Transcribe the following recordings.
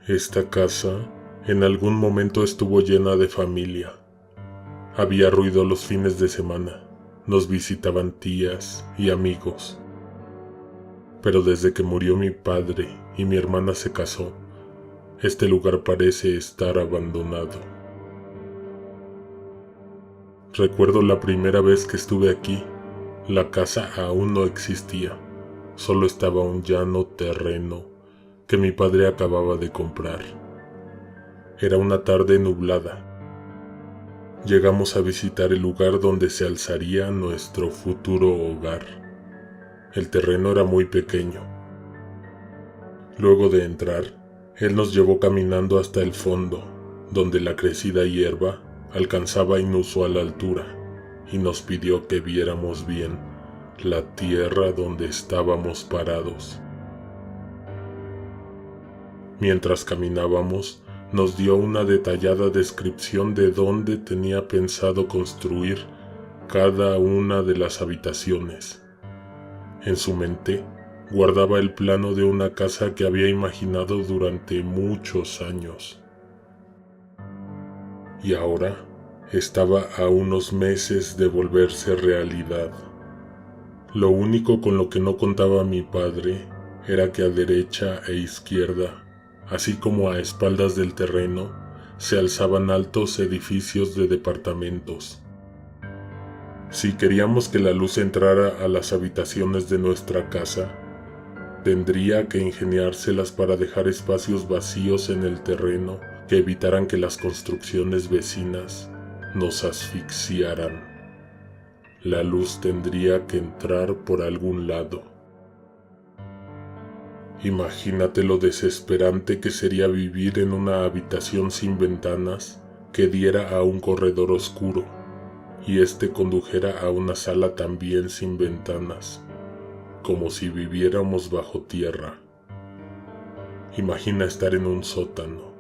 Esta casa en algún momento estuvo llena de familia. Había ruido los fines de semana. Nos visitaban tías y amigos. Pero desde que murió mi padre y mi hermana se casó, este lugar parece estar abandonado. Recuerdo la primera vez que estuve aquí. La casa aún no existía. Solo estaba un llano terreno que mi padre acababa de comprar. Era una tarde nublada. Llegamos a visitar el lugar donde se alzaría nuestro futuro hogar. El terreno era muy pequeño. Luego de entrar, él nos llevó caminando hasta el fondo, donde la crecida hierba alcanzaba inusual altura, y nos pidió que viéramos bien la tierra donde estábamos parados. Mientras caminábamos, nos dio una detallada descripción de dónde tenía pensado construir cada una de las habitaciones. En su mente guardaba el plano de una casa que había imaginado durante muchos años. Y ahora estaba a unos meses de volverse realidad. Lo único con lo que no contaba mi padre era que a derecha e izquierda, así como a espaldas del terreno, se alzaban altos edificios de departamentos. Si queríamos que la luz entrara a las habitaciones de nuestra casa, tendría que ingeniárselas para dejar espacios vacíos en el terreno que evitaran que las construcciones vecinas nos asfixiaran. La luz tendría que entrar por algún lado. Imagínate lo desesperante que sería vivir en una habitación sin ventanas que diera a un corredor oscuro y este condujera a una sala también sin ventanas, como si viviéramos bajo tierra. Imagina estar en un sótano,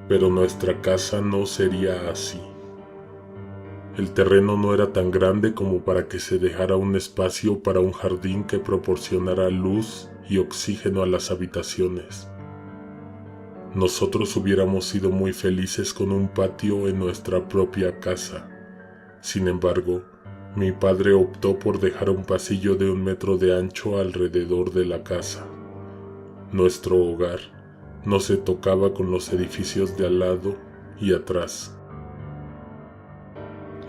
pero nuestra casa no sería así. El terreno no era tan grande como para que se dejara un espacio para un jardín que proporcionara luz y oxígeno a las habitaciones. Nosotros hubiéramos sido muy felices con un patio en nuestra propia casa. Sin embargo, mi padre optó por dejar un pasillo de 1 metro de ancho alrededor de la casa. Nuestro hogar no se tocaba con los edificios de al lado y atrás.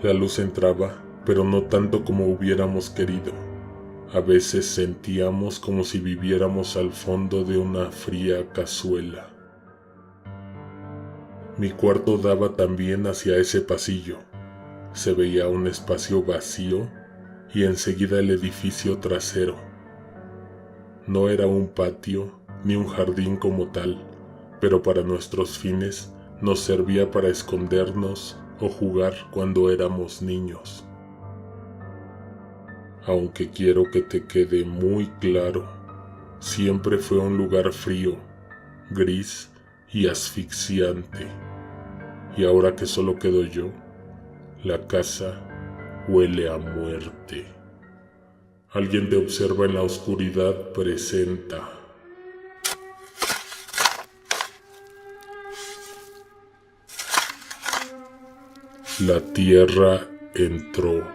La luz entraba, pero no tanto como hubiéramos querido. A veces sentíamos como si viviéramos al fondo de una fría cazuela. Mi cuarto daba también hacia ese pasillo. Se veía un espacio vacío y enseguida el edificio trasero. No era un patio ni un jardín como tal, pero para nuestros fines nos servía para escondernos o jugar cuando éramos niños. Aunque quiero que te quede muy claro, siempre fue un lugar frío, gris y asfixiante. Y ahora que solo quedo yo, la casa huele a muerte. Alguien te observa en la oscuridad, presenta. La tierra entró.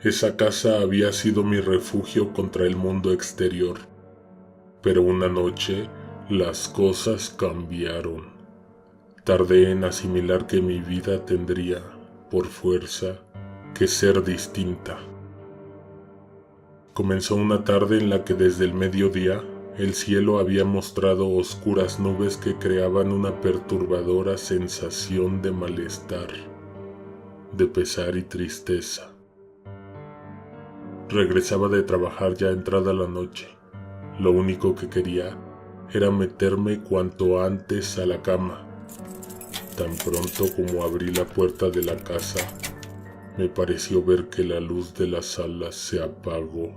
Esa casa había sido mi refugio contra el mundo exterior, pero una noche las cosas cambiaron. Tardé en asimilar que mi vida tendría, por fuerza, que ser distinta. Comenzó una tarde en la que desde el mediodía el cielo había mostrado oscuras nubes que creaban una perturbadora sensación de malestar, de pesar y tristeza. Regresaba de trabajar ya entrada la noche. Lo único que quería era meterme cuanto antes a la cama. Tan pronto como abrí la puerta de la casa, me pareció ver que la luz de la sala se apagó.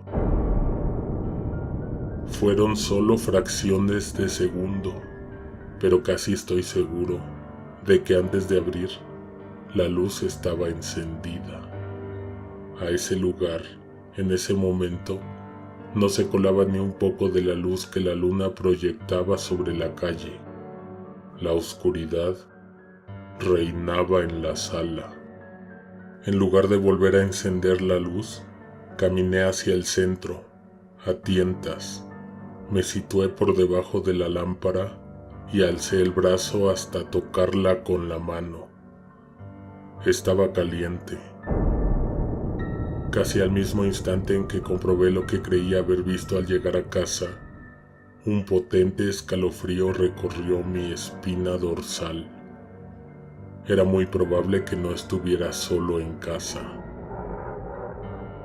Fueron solo fracciones de segundo, pero casi estoy seguro de que antes de abrir, La luz estaba encendida. A ese lugar, en ese momento, no se colaba ni un poco de la luz que la luna proyectaba sobre la calle. La oscuridad reinaba en la sala. En lugar de volver a encender la luz, caminé hacia el centro, a tientas. Me situé por debajo de la lámpara y alcé el brazo hasta tocarla con la mano. Estaba caliente. Casi al mismo instante en que comprobé lo que creía haber visto al llegar a casa, un potente escalofrío recorrió mi espina dorsal. Era muy probable que no estuviera solo en casa.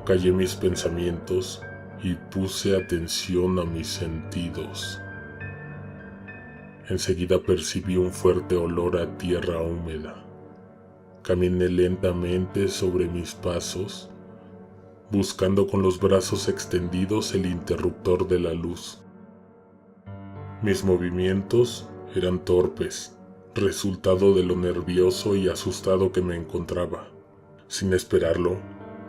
Callé mis pensamientos y puse atención a mis sentidos. Enseguida percibí un fuerte olor a tierra húmeda. Caminé lentamente sobre mis pasos, buscando con los brazos extendidos el interruptor de la luz. Mis movimientos eran torpes, resultado de lo nervioso y asustado que me encontraba. Sin esperarlo,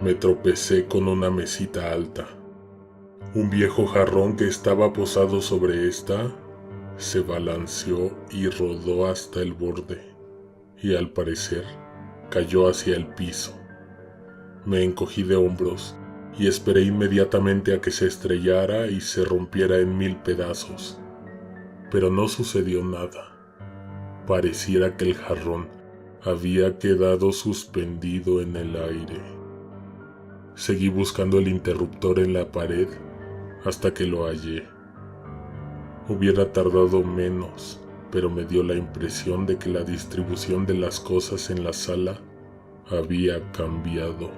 me tropecé con una mesita alta. Un viejo jarrón que estaba posado sobre esta se balanceó y rodó hasta el borde, y al parecer cayó hacia el piso. Me encogí de hombros y esperé inmediatamente a que se estrellara y se rompiera en 1000 pedazos. Pero no sucedió nada. Pareciera que el jarrón había quedado suspendido en el aire. Seguí buscando el interruptor en la pared hasta que lo hallé. Hubiera tardado menos, pero me dio la impresión de que la distribución de las cosas en la sala había cambiado.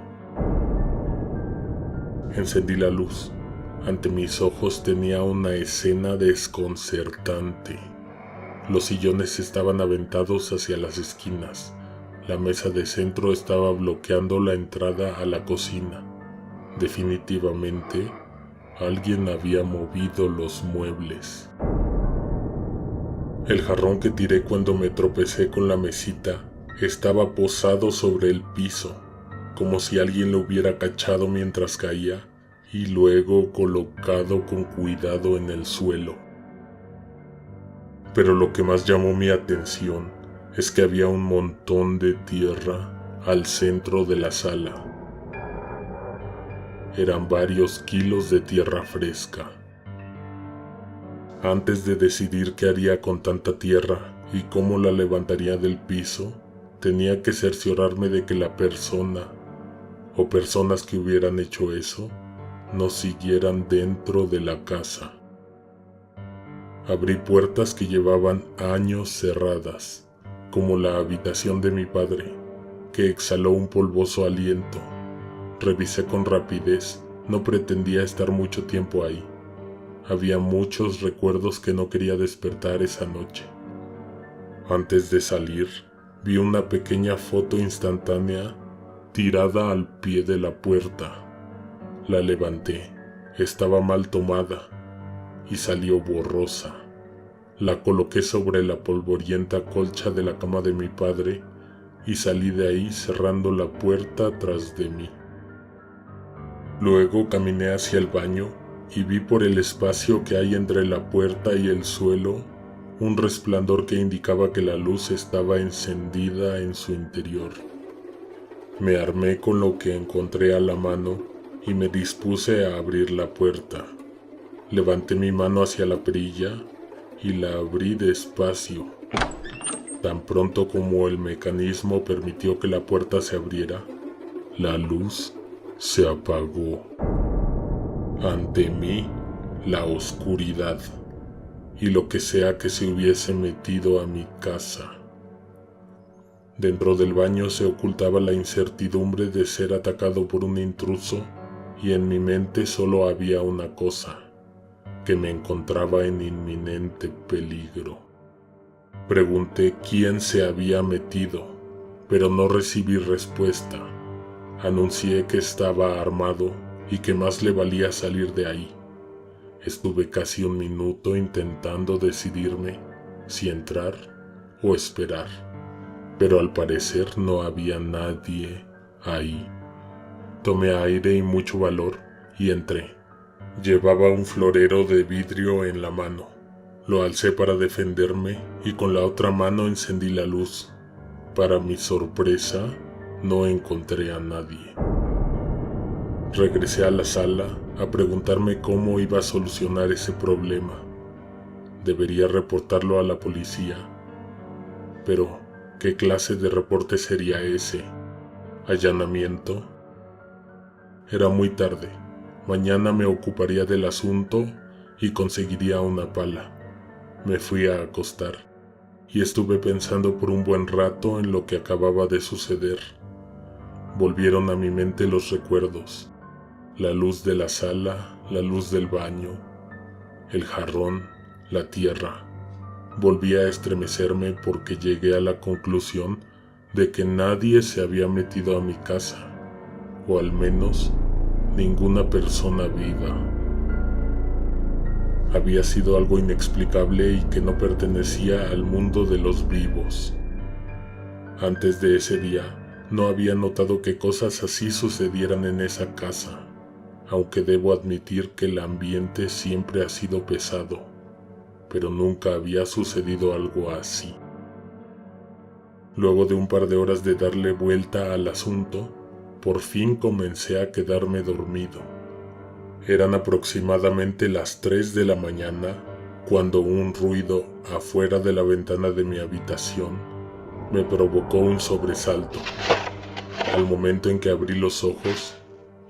Encendí la luz. Ante mis ojos tenía una escena desconcertante. Los sillones estaban aventados hacia las esquinas. La mesa de centro estaba bloqueando la entrada a la cocina. Definitivamente, alguien había movido los muebles. El jarrón que tiré cuando me tropecé con la mesita estaba posado sobre el piso, como si alguien lo hubiera cachado mientras caía y luego colocado con cuidado en el suelo. Pero lo que más llamó mi atención es que había un montón de tierra al centro de la sala. Eran varios kilos de tierra fresca. Antes de decidir qué haría con tanta tierra y cómo la levantaría del piso, tenía que cerciorarme de que la persona o personas que hubieran hecho eso no siguieran dentro de la casa. Abrí puertas que llevaban años cerradas, como la habitación de mi padre, que exhaló un polvoso aliento. Revisé con rapidez, no pretendía estar mucho tiempo ahí. Había muchos recuerdos que no quería despertar esa noche. Antes de salir, vi una pequeña foto instantánea tirada al pie de la puerta. La levanté, estaba mal tomada y salió borrosa. La coloqué sobre la polvorienta colcha de la cama de mi padre y salí de ahí cerrando la puerta tras de mí. Luego caminé hacia el baño y vi por el espacio que hay entre la puerta y el suelo un resplandor que indicaba que la luz estaba encendida en su interior. Me armé con lo que encontré a la mano y me dispuse a abrir la puerta. Levanté mi mano hacia la perilla y la abrí despacio. Tan pronto como el mecanismo permitió que la puerta se abriera, la luz se apagó. Ante mí, la oscuridad y lo que sea que se hubiese metido a mi casa. Dentro del baño se ocultaba la incertidumbre de ser atacado por un intruso y en mi mente solo había una cosa, que me encontraba en inminente peligro. Pregunté quién se había metido, pero no recibí respuesta. Anuncié que estaba armado y que más le valía salir de ahí. Estuve casi un minuto intentando decidirme si entrar o esperar, pero al parecer no había nadie ahí. Tomé aire y mucho valor y entré. Llevaba un florero de vidrio en la mano. Lo alcé para defenderme y con la otra mano encendí la luz. Para mi sorpresa, no encontré a nadie. Regresé a la sala a preguntarme cómo iba a solucionar ese problema. Debería reportarlo a la policía. Pero, ¿qué clase de reporte sería ese? ¿Allanamiento? Era muy tarde. Mañana me ocuparía del asunto y conseguiría una pala. Me fui a acostar y estuve pensando por un buen rato en lo que acababa de suceder. Volvieron a mi mente los recuerdos. La luz de la sala, la luz del baño, el jarrón, la tierra. Volví a estremecerme porque llegué a la conclusión de que nadie se había metido a mi casa, o al menos ninguna persona viva. Había sido algo inexplicable y que no pertenecía al mundo de los vivos. Antes de ese día, no había notado que cosas así sucedieran en esa casa, aunque debo admitir que el ambiente siempre ha sido pesado, pero nunca había sucedido algo así. Luego de un par de horas de darle vuelta al asunto, por fin comencé a quedarme dormido. Eran aproximadamente las 3 de la mañana cuando un ruido afuera de la ventana de mi habitación me provocó un sobresalto. Al momento en que abrí los ojos,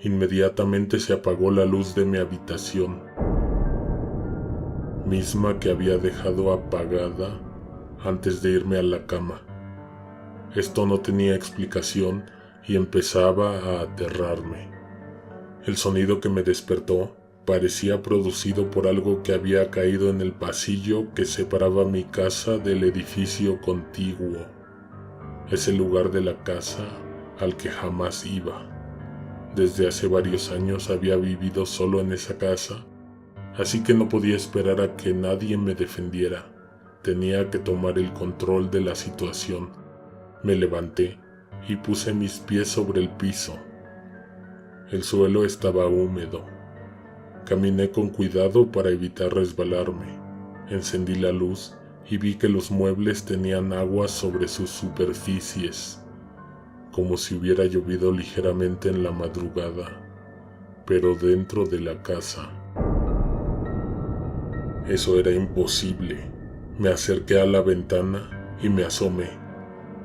inmediatamente se apagó la luz de mi habitación, misma que había dejado apagada antes de irme a la cama. Esto no tenía explicación y empezaba a aterrarme. El sonido que me despertó parecía producido por algo que había caído en el pasillo que separaba mi casa del edificio contiguo, ese lugar de la casa al que jamás iba. Desde hace varios años había vivido solo en esa casa, así que no podía esperar a que nadie me defendiera. Tenía que tomar el control de la situación. Me levanté y puse mis pies sobre el piso. El suelo estaba húmedo. Caminé con cuidado para evitar resbalarme. Encendí la luz y vi que los muebles tenían agua sobre sus superficies, como si hubiera llovido ligeramente en la madrugada, pero dentro de la casa. Eso era imposible. Me acerqué a la ventana y me asomé.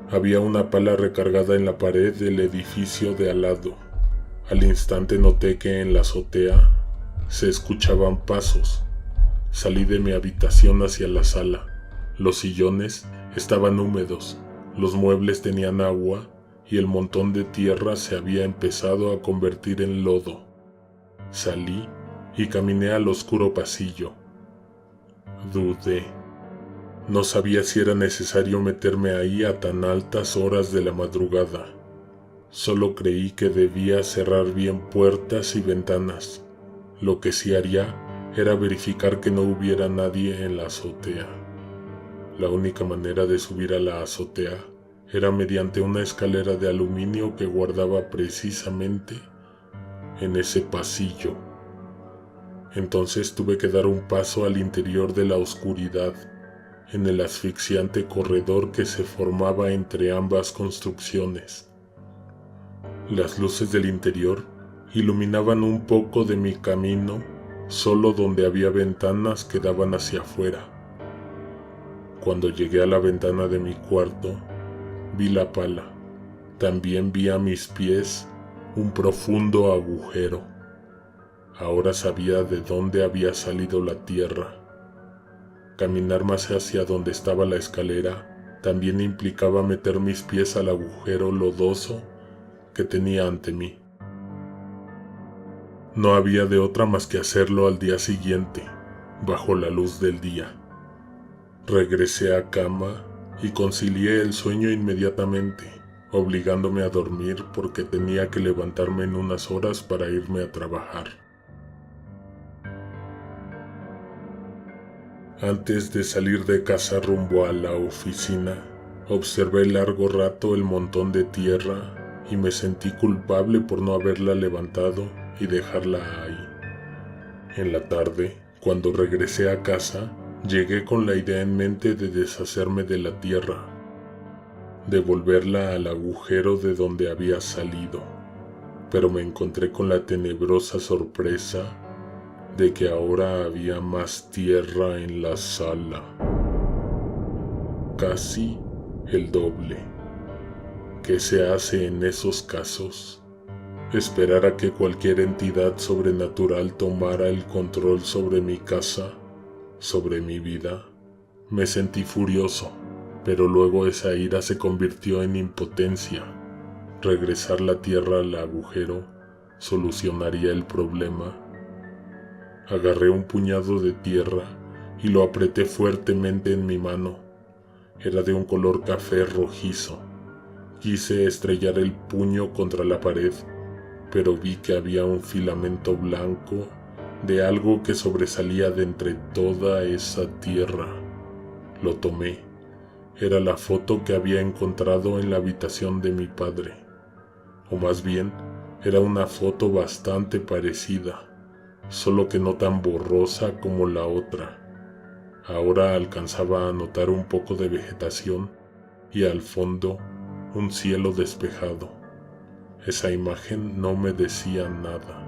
Había una pala recargada en la pared del edificio de al lado. Al instante noté que en la azotea se escuchaban pasos. Salí de mi habitación hacia la sala. Los sillones estaban húmedos, los muebles tenían agua y el montón de tierra se había empezado a convertir en lodo. Salí y caminé al oscuro pasillo. Dudé. No sabía si era necesario meterme ahí a tan altas horas de la madrugada. Solo creí que debía cerrar bien puertas y ventanas. Lo que sí haría era verificar que no hubiera nadie en la azotea. La única manera de subir a la azotea era mediante una escalera de aluminio que guardaba precisamente en ese pasillo. Entonces tuve que dar un paso al interior de la oscuridad, en el asfixiante corredor que se formaba entre ambas construcciones. Las luces del interior iluminaban un poco de mi camino, solo donde había ventanas que daban hacia afuera. Cuando llegué a la ventana de mi cuarto, vi la pala. También vi a mis pies un profundo agujero. Ahora sabía de dónde había salido la tierra. Caminar más hacia donde estaba la escalera también implicaba meter mis pies al agujero lodoso que tenía ante mí. No había de otra más que hacerlo al día siguiente, bajo la luz del día. Regresé a cama y concilié el sueño inmediatamente, obligándome a dormir porque tenía que levantarme en unas horas para irme a trabajar. Antes de salir de casa rumbo a la oficina, Observé largo rato el montón de tierra y me sentí culpable por no haberla levantado y dejarla ahí. En la tarde, cuando regresé a casa, llegué con la idea en mente de deshacerme de la tierra, devolverla al agujero de donde había salido, pero me encontré con la tenebrosa sorpresa de que ahora había más tierra en la sala, casi el doble. ¿Qué se hace en esos casos? ¿Esperar a que cualquier entidad sobrenatural tomara el control sobre mi casa, sobre mi vida? Me sentí furioso, pero luego esa ira se convirtió en impotencia. Regresar la tierra al agujero solucionaría el problema. Agarré un puñado de tierra y lo apreté fuertemente en mi mano. Era de un color café rojizo. Quise estrellar el puño contra la pared, pero vi que había un filamento blanco de algo que sobresalía de entre toda esa tierra. Lo tomé. Era la foto que había encontrado en la habitación de mi padre. O más bien, era una foto bastante parecida, solo que no tan borrosa como la otra. Ahora alcanzaba a notar un poco de vegetación y al fondo un cielo despejado. Esa imagen no me decía nada.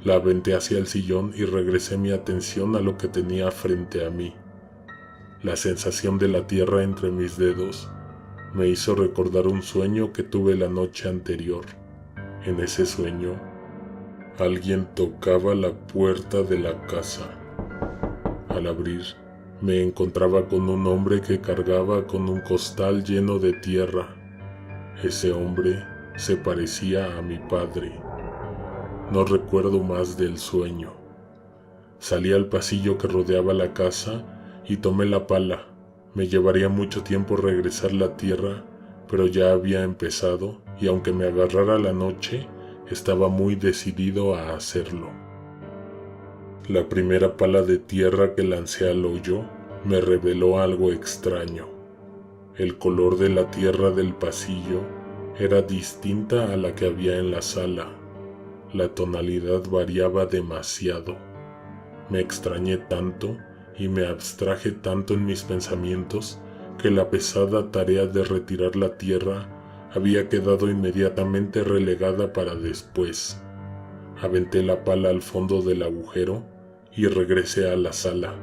La aventé hacia el sillón y regresé mi atención a lo que tenía frente a mí. La sensación de la tierra entre mis dedos me hizo recordar un sueño que tuve la noche anterior. En ese sueño, alguien tocaba la puerta de la casa. Al abrir, me encontraba con un hombre que cargaba con un costal lleno de tierra. Ese hombre se parecía a mi padre. No recuerdo más del sueño. Salí al pasillo que rodeaba la casa y tomé la pala. Me llevaría mucho tiempo regresar la tierra, pero ya había empezado y aunque me agarrara la noche, estaba muy decidido a hacerlo. La primera pala de tierra que lancé al hoyo me reveló algo extraño. El color de la tierra del pasillo era distinta a la que había en la sala. La tonalidad variaba demasiado. Me extrañé tanto y me abstraje tanto en mis pensamientos que la pesada tarea de retirar la tierra había quedado inmediatamente relegada para después. Aventé la pala al fondo del agujero y regresé a la sala.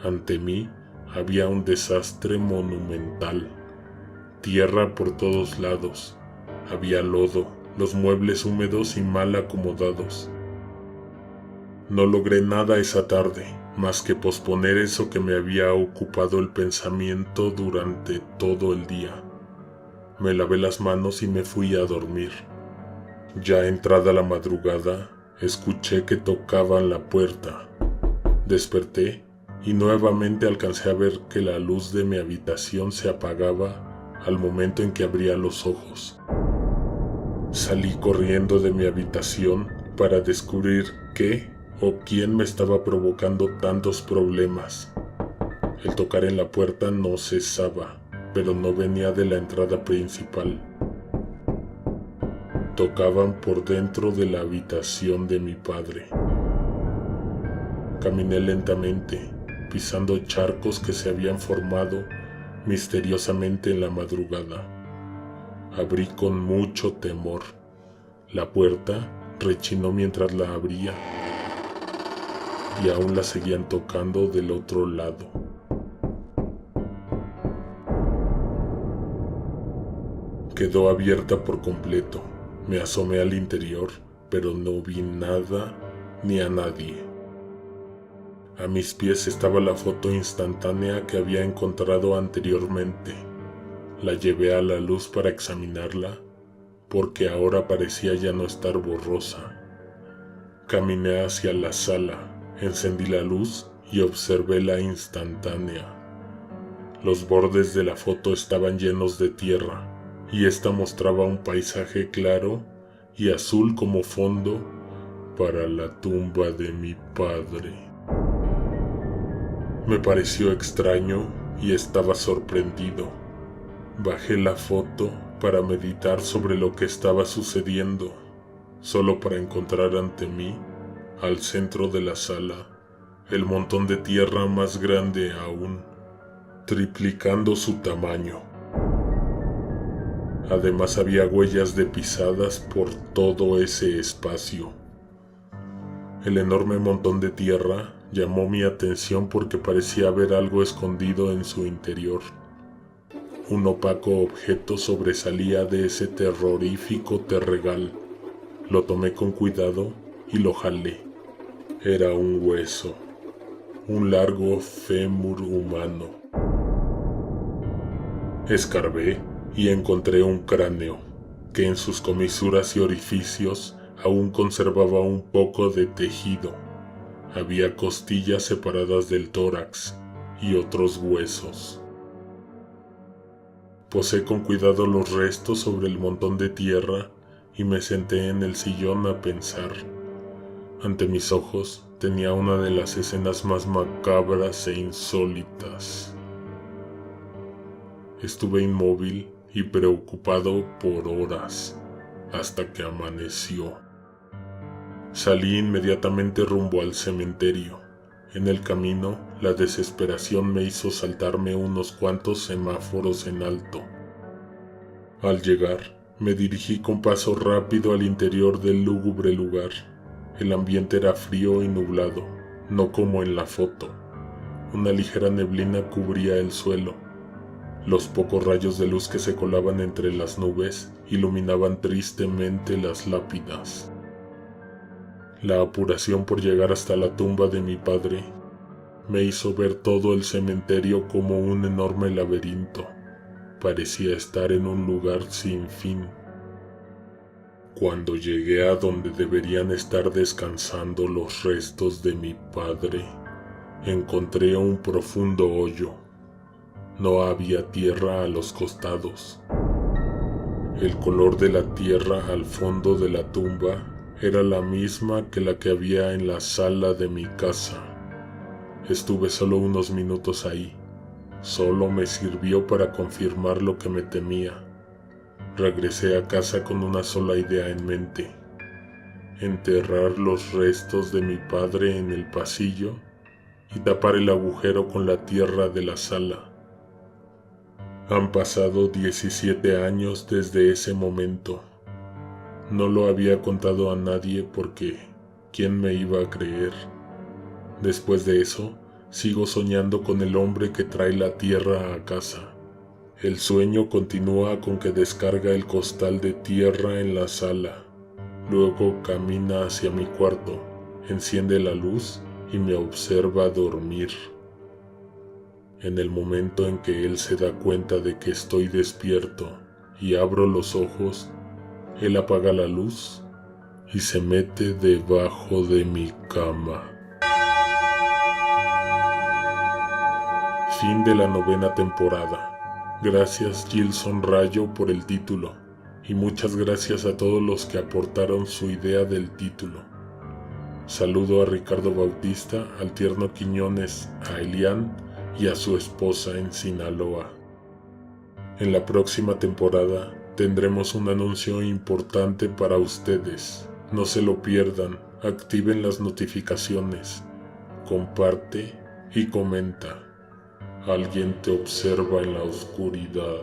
Ante mí había un desastre monumental. Tierra por todos lados. Había lodo, los muebles húmedos y mal acomodados. No logré nada esa tarde, más que posponer eso que me había ocupado el pensamiento durante todo el día. Me lavé las manos y me fui a dormir. Ya entrada la madrugada, escuché que tocaban la puerta. Desperté y nuevamente alcancé a ver que la luz de mi habitación se apagaba al momento en que abría los ojos. Salí corriendo de mi habitación para descubrir qué o quién me estaba provocando tantos problemas. El tocar en la puerta no cesaba, pero no venía de la entrada principal. Tocaban por dentro de la habitación de mi padre. Caminé lentamente, pisando charcos que se habían formado misteriosamente en la madrugada. Abrí con mucho temor. La puerta rechinó mientras la abría y aún la seguían tocando del otro lado. Quedó abierta por completo. Me asomé al interior, pero no vi nada ni a nadie. A mis pies estaba la foto instantánea que había encontrado anteriormente. La llevé a la luz para examinarla, porque ahora parecía ya no estar borrosa. Caminé hacia la sala, encendí la luz y observé la instantánea. Los bordes de la foto estaban llenos de tierra, y esta mostraba un paisaje claro y azul como fondo para la tumba de mi padre. Me pareció extraño y estaba sorprendido. Bajé la foto para meditar sobre lo que estaba sucediendo, solo para encontrar ante mí, al centro de la sala, el montón de tierra más grande aún, triplicando su tamaño. Además había huellas de pisadas por todo ese espacio. El enorme montón de tierra llamó mi atención porque parecía haber algo escondido en su interior. Un opaco objeto sobresalía de ese terrorífico terregal. Lo tomé con cuidado y lo jalé. Era un hueso, un largo fémur humano. Escarbé y encontré un cráneo, que en sus comisuras y orificios aún conservaba un poco de tejido. Había costillas separadas del tórax y otros huesos. Posé con cuidado los restos sobre el montón de tierra y me senté en el sillón a pensar. Ante mis ojos tenía una de las escenas más macabras e insólitas. Estuve inmóvil y preocupado por horas, hasta que amaneció. Salí inmediatamente rumbo al cementerio. En el camino, la desesperación me hizo saltarme unos cuantos semáforos en alto. Al llegar, me dirigí con paso rápido al interior del lúgubre lugar. El ambiente era frío y nublado, no como en la foto. Una ligera neblina cubría el suelo. Los pocos rayos de luz que se colaban entre las nubes iluminaban tristemente las lápidas. La apuración por llegar hasta la tumba de mi padre me hizo ver todo el cementerio como un enorme laberinto. Parecía estar en un lugar sin fin. Cuando llegué a donde deberían estar descansando los restos de mi padre, encontré un profundo hoyo. No había tierra a los costados. El color de la tierra al fondo de la tumba era la misma que la que había en la sala de mi casa. Estuve solo unos minutos ahí. Solo me sirvió para confirmar lo que me temía. Regresé a casa con una sola idea en mente: enterrar los restos de mi padre en el pasillo y tapar el agujero con la tierra de la sala. Han pasado 17 años desde ese momento. No lo había contado a nadie porque ¿quién me iba a creer? Después de eso, sigo soñando con el hombre que trae la tierra a casa. El sueño continúa con que descarga el costal de tierra en la sala. Luego camina hacia mi cuarto, enciende la luz y me observa dormir. En el momento en que él se da cuenta de que estoy despierto y abro los ojos, él apaga la luz y se mete debajo de mi cama. Fin de la 9ª temporada. Gracias Gilson Rayo por el título y muchas gracias a todos los que aportaron su idea del título. Saludo a Ricardo Bautista, al Tierno Quiñones, a Elian y a su esposa en Sinaloa. En la próxima temporada tendremos un anuncio importante para ustedes. No se lo pierdan, activen las notificaciones, comparte y comenta. Alguien te observa en la oscuridad.